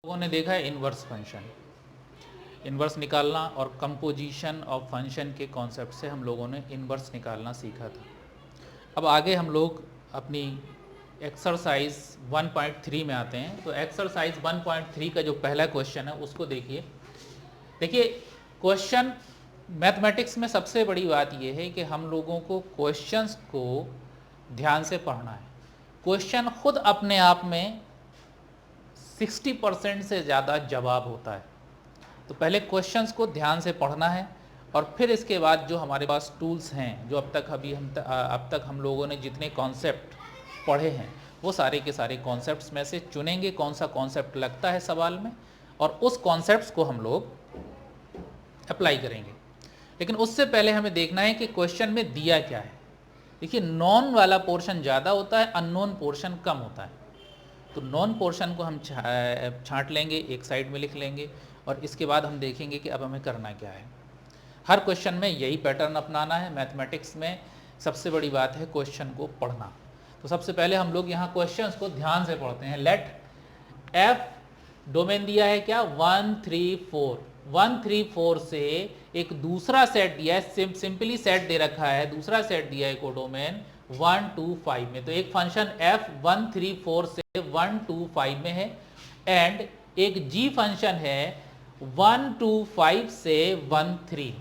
लोगों ने देखा है इन्वर्स फंक्शन, इन्वर्स निकालना और कंपोजिशन ऑफ फंक्शन के कॉन्सेप्ट से हम लोगों ने इन्वर्स निकालना सीखा था। अब आगे हम लोग अपनी एक्सरसाइज 1.3 में आते हैं। तो एक्सरसाइज 1.3 का जो पहला क्वेश्चन है उसको देखिए। क्वेश्चन मैथमेटिक्स में सबसे बड़ी बात यह है कि हम लोगों को क्वेश्चंस को ध्यान से पढ़ना है। क्वेश्चन खुद अपने आप में 60% से ज़्यादा जवाब होता है। तो पहले क्वेश्चंस को ध्यान से पढ़ना है और फिर इसके बाद जो हमारे पास टूल्स हैं, जो अब तक हम लोगों ने जितने कॉन्सेप्ट पढ़े हैं वो सारे के सारे कॉन्सेप्ट्स में से चुनेंगे कौन सा कॉन्सेप्ट लगता है सवाल में, और उस कॉन्सेप्ट्स को हम लोग अप्लाई करेंगे। लेकिन उससे पहले हमें देखना है कि क्वेश्चन में दिया क्या है। देखिए, नॉन वाला पोर्शन ज़्यादा होता है, अननोन पोर्शन कम होता है। तो नॉन पोर्शन को हम छांट लेंगे, एक साइड में लिख लेंगे, और इसके बाद हम देखेंगे कि अब हमें करना क्या है। हर क्वेश्चन में यही पैटर्न अपनाना है। मैथमेटिक्स में सबसे बड़ी बात है क्वेश्चन को पढ़ना। तो सबसे पहले हम लोग यहाँ क्वेश्चंस को ध्यान से पढ़ते हैं। लेट एफ डोमेन दिया है क्या, 1 3 4। 1 3 4 से एक दूसरा सेट दिया है, सिंपली सेट दे रखा है, दूसरा सेट दिया है कोडोमेन 1 2 5 में। तो एक फंक्शन f 1 3 4 से 1 2 5 में है, एंड एक g फंक्शन है 1 2 5 से 1 3।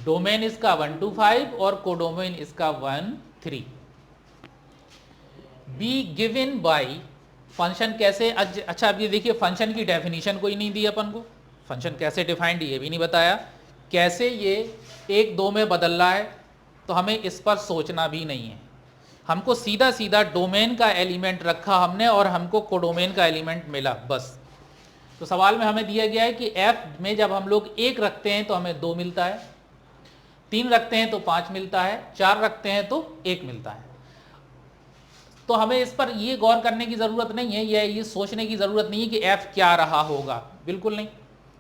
डोमेन इसका 1 2 5 और कोडोमेन इसका 1 3। बी गिवन बाई फंक्शन कैसे, अच्छा अब ये देखिए, फंक्शन की डेफिनेशन कोई नहीं दी अपन को। फंक्शन कैसे डिफाइंड ये भी नहीं बताया, कैसे ये 1 2 में बदल रहा है, तो हमें इस पर सोचना भी नहीं है। हमको सीधा सीधा डोमेन का एलिमेंट रखा हमने और हमको कोडोमेन का एलिमेंट मिला, बस। तो सवाल में हमें दिया गया है कि f में जब हम लोग 1 रखते हैं तो हमें 2 मिलता है, 3 रखते हैं तो 5 मिलता है, 4 रखते हैं तो 1 मिलता है। तो हमें इस पर ये गौर करने की ज़रूरत नहीं है, ये सोचने की ज़रूरत नहीं है कि f क्या रहा होगा, बिल्कुल नहीं।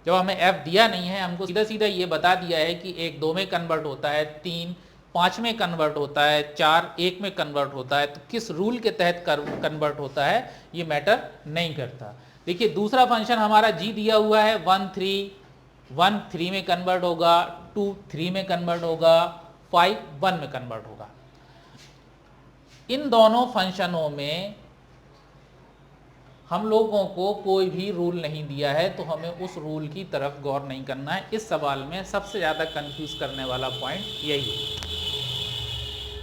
जब हमें f दिया नहीं है, हमको सीधा सीधा ये बता दिया है कि 1 2 में कन्वर्ट होता है, 3 5 में कन्वर्ट होता है, 4 1 में कन्वर्ट होता है। तो किस रूल के तहत कन्वर्ट होता है ये मैटर नहीं करता। देखिए, दूसरा फंक्शन हमारा g दिया हुआ है 1 3 में कन्वर्ट होगा, 2 3 में कन्वर्ट होगा, 5 1 में कन्वर्ट होगा। इन दोनों फंक्शनों में हम लोगों को कोई भी रूल नहीं दिया है, तो हमें उस रूल की तरफ गौर नहीं करना है। इस सवाल में सबसे ज़्यादा कंफ्यूज करने वाला पॉइंट यही है।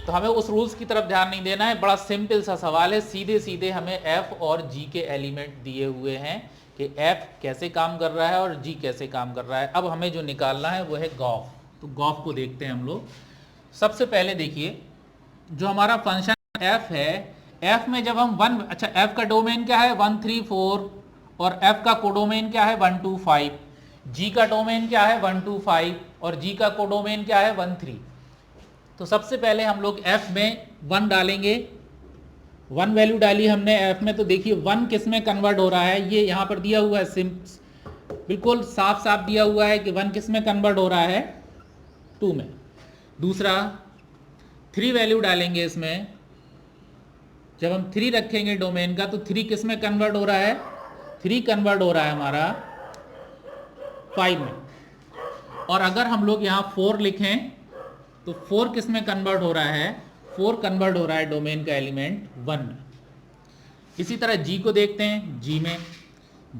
तो हमें उस रूल्स की तरफ ध्यान नहीं देना है। बड़ा सिंपल सा सवाल है, सीधे सीधे हमें f और g के एलिमेंट दिए हुए हैं कि f कैसे काम कर रहा है और g कैसे काम कर रहा है। अब हमें जो निकालना है वो है गॉफ। तो गॉफ को देखते हैं हम लोग। सबसे पहले देखिए, जो हमारा फंक्शन f है, f में जब हम 1, अच्छा f का डोमेन क्या है 1 3 4, और f का कोडोमेन क्या है 1 2 5, g का डोमेन क्या है 1 2 5, और g का कोडोमेन क्या है 1 3। तो सबसे पहले हम लोग f में 1 डालेंगे, 1 वैल्यू डाली हमने f में। तो देखिए 1 किस में कन्वर्ट हो रहा है, ये यहाँ पर दिया हुआ है, बिल्कुल साफ साफ दिया हुआ है कि 1 किस में कन्वर्ट हो रहा है 2 में। दूसरा 3 वैल्यू डालेंगे इसमें, जब हम 3 रखेंगे डोमेन का, तो 3 किस में कन्वर्ट हो रहा है, 3 कन्वर्ट हो रहा है हमारा 5 में। और अगर हम लोग यहाँ 4 लिखें तो 4 किस में कन्वर्ट हो रहा है, 4 कन्वर्ट हो रहा है डोमेन का एलिमेंट 1 में। इसी तरह g को देखते हैं,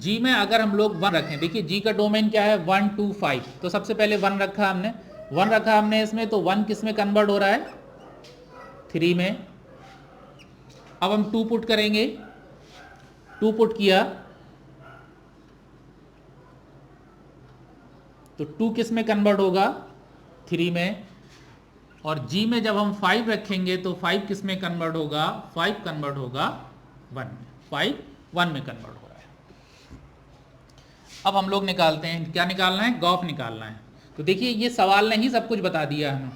g में अगर हम लोग 1 रखें, देखिए g का डोमेन क्या है 1 2 5। तो सबसे पहले 1 रखा हमने इसमें, तो 1 किस में कन्वर्ट हो रहा है 3 में। अब हम 2 पुट करेंगे, 2 पुट किया तो 2 किस में कन्वर्ट होगा 3 में। और g में जब हम 5 रखेंगे तो 5 किस में कन्वर्ट होगा, 5 कन्वर्ट होगा 1 में, 5 1 में कन्वर्ट हो रहा है। अब हम लोग निकालते हैं, क्या निकालना है, गॉफ निकालना है। तो देखिए, ये सवाल ने ही सब कुछ बता दिया हमें।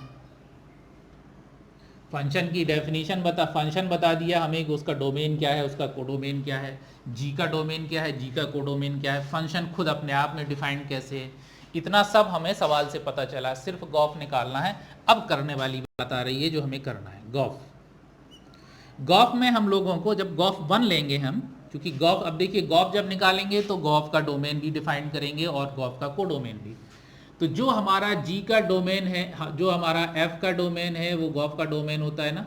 फंक्शन की डेफिनेशन फंक्शन बता दिया हमें कि उसका डोमेन क्या है, उसका कोडोमेन क्या है, जी का डोमेन क्या है, जी का कोडोमेन क्या है, फंक्शन खुद अपने आप में डिफाइंड कैसे है, इतना सब हमें सवाल से पता चला। सिर्फ गॉफ निकालना है। अब करने वाली बात आ रही है जो हमें करना है, गॉफ। गॉफ में हम लोगों को जब गॉफ 1 लेंगे हम, क्योंकि गॉफ, अब देखिए गॉफ जब निकालेंगे तो गॉफ का डोमेन भी डिफाइन करेंगे और गॉफ का कोडोमेन भी। तो जो हमारा जी का डोमेन है, जो हमारा एफ का डोमेन है, वो गॉफ का डोमेन होता है ना।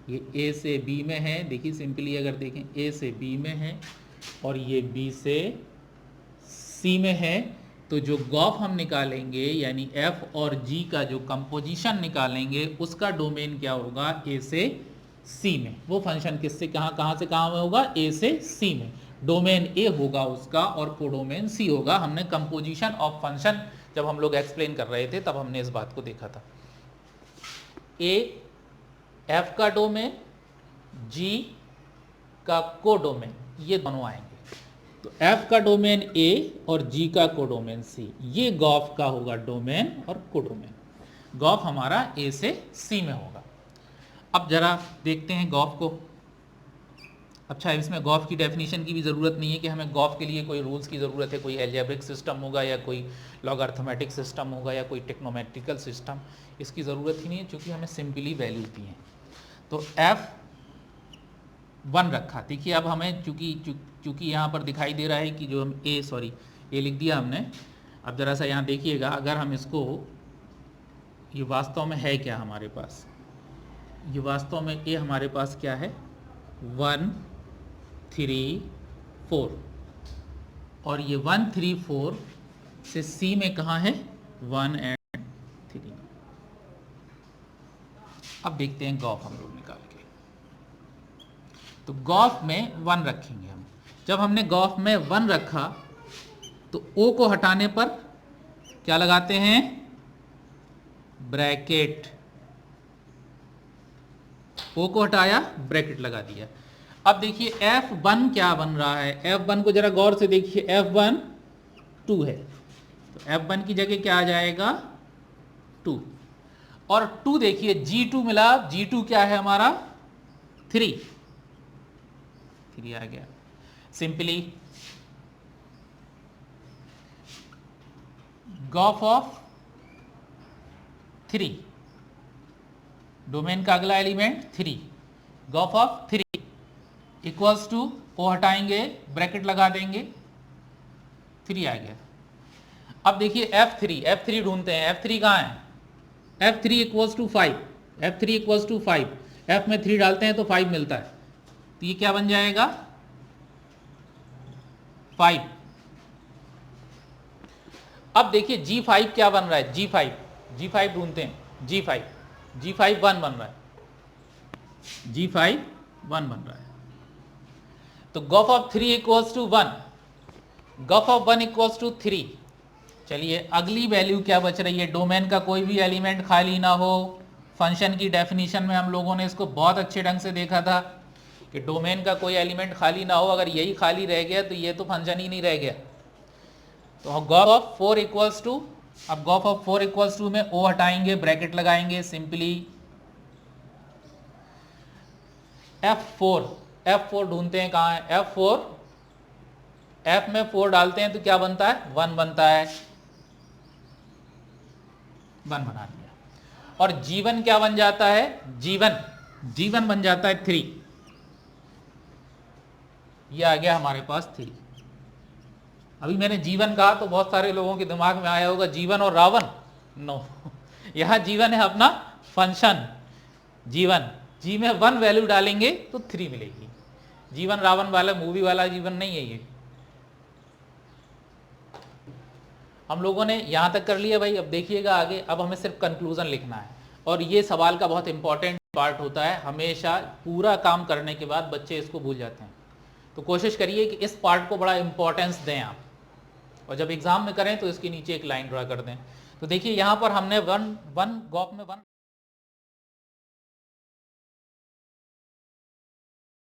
ये ए से बी में है, देखिए सिंपली अगर देखें ए से बी में है और ये बी से सी में है, तो जो गॉफ हम निकालेंगे यानी एफ और जी का जो कंपोजिशन निकालेंगे उसका डोमेन क्या होगा, ए से सी में। वो फंक्शन किससे कहाँ से कहाँ में होगा, ए से सी में। डोमेन ए होगा उसका और कोडोमेन सी होगा। हमने कंपोजिशन ऑफ फंक्शन जब हम लोग एक्सप्लेन कर रहे थे तब हमने इस बात को देखा था। ए एफ का डोमेन, जी का कोडोमेन, ये दोनों आएंगे। तो एफ का डोमेन ए और जी का कोडोमेन सी, ये गॉफ का होगा डोमेन और कोडोमेन। गॉफ हमारा ए से सी में होगा। अब जरा देखते हैं गॉफ को। अच्छा, इसमें गॉफ की डेफिनेशन की भी ज़रूरत नहीं है कि हमें गॉफ के लिए कोई रूल्स की ज़रूरत है, कोई एल्जेब्रिक सिस्टम होगा या कोई लॉगरिथमेटिक सिस्टम होगा या कोई टेक्नोमेट्रिकल सिस्टम, इसकी ज़रूरत ही नहीं है क्योंकि हमें सिंपली वैल्यूज दी हैं। तो F1 रखा। देखिए अब हमें चूँकि यहाँ पर दिखाई दे रहा है कि जो हम ए लिख दिया हमने। अब ज़रा सा यहाँ देखिएगा, अगर हम इसको, ये वास्तव में है क्या हमारे पास, ये वास्तव में ए हमारे पास क्या है, 1 3 4, और ये 1 3 4 से सी में कहाँ है, 1 और 3। अब देखते हैं गॉफ हम लोग निकाल के। तो गॉफ में 1 रखेंगे हम। जब हमने गॉफ में 1 रखा तो ओ को हटाने पर क्या लगाते हैं, ब्रैकेट। ओ को हटाया, ब्रैकेट लगा दिया। अब देखिए F1 क्या बन रहा है, F1 को जरा गौर से देखिए, F1 2 है, तो F1 की जगह क्या आ जाएगा, 2। और 2 देखिए G2 मिला, G2 क्या है हमारा, 3 आ गया। सिंपली गॉफ ऑफ 3, डोमेन का अगला एलिमेंट 3, गॉफ ऑफ 3 इक्वल्स टू, ओ हटाएंगे, ब्रैकेट लगा देंगे, 3 आ गया। अब देखिए F3 ढूंढते हैं। F3 कहाँ है, F3 equals to 5, F3 equals to 5, F में 3 डालते हैं तो 5 मिलता है, तो ये क्या बन जाएगा, 5। अब देखिए G5 क्या बन रहा है, G5 ढूंढते हैं, G5 1 बन रहा है, G5 1 बन रहा है। तो gof of 3 equals to 1, gof of 1 equals to 3। चलिए अगली वैल्यू क्या बच रही है, डोमेन का कोई भी एलिमेंट खाली ना हो। फंक्शन की डेफिनेशन में हम लोगों ने इसको बहुत अच्छे ढंग से देखा था कि डोमेन का कोई एलिमेंट खाली ना हो। अगर यही खाली रह गया तो ये तो फंक्शन ही नहीं रह गया। तो गॉफ ऑफ 4 इक्वल्स टू, अब गॉफ ऑफ 4 इक्वल्स टू में ओ हटाएंगे, ब्रैकेट लगाएंगे, सिंपली F4 ढूंढते हैं, कहाँ है F4, F में 4 डालते हैं तो क्या बनता है, 1 बनता है, 1 बना दिया। और G1 क्या बन जाता है, G1 बन जाता है 3, ये आ गया हमारे पास 3। अभी मैंने G1 कहा तो बहुत सारे लोगों के दिमाग में आया होगा जीवन और रावण, नो यहाँ G1 है अपना फंक्शन G1, G में 1 वैल्यू डालेंगे तो 3 मिलेगी। जीवन रावण वाला मूवी वाला जीवन नहीं है ये। हम लोगों ने यहाँ तक कर लिया भाई। अब देखिएगा आगे, अब हमें सिर्फ कंक्लूजन लिखना है और ये सवाल का बहुत इंपॉर्टेंट पार्ट होता है। हमेशा पूरा काम करने के बाद बच्चे इसको भूल जाते हैं, तो कोशिश करिए कि इस पार्ट को बड़ा इंपॉर्टेंस दें आप, और जब एग्जाम में करें तो इसके नीचे एक लाइन ड्रा कर दें। तो देखिए यहाँ पर हमने वन गॉफ में 1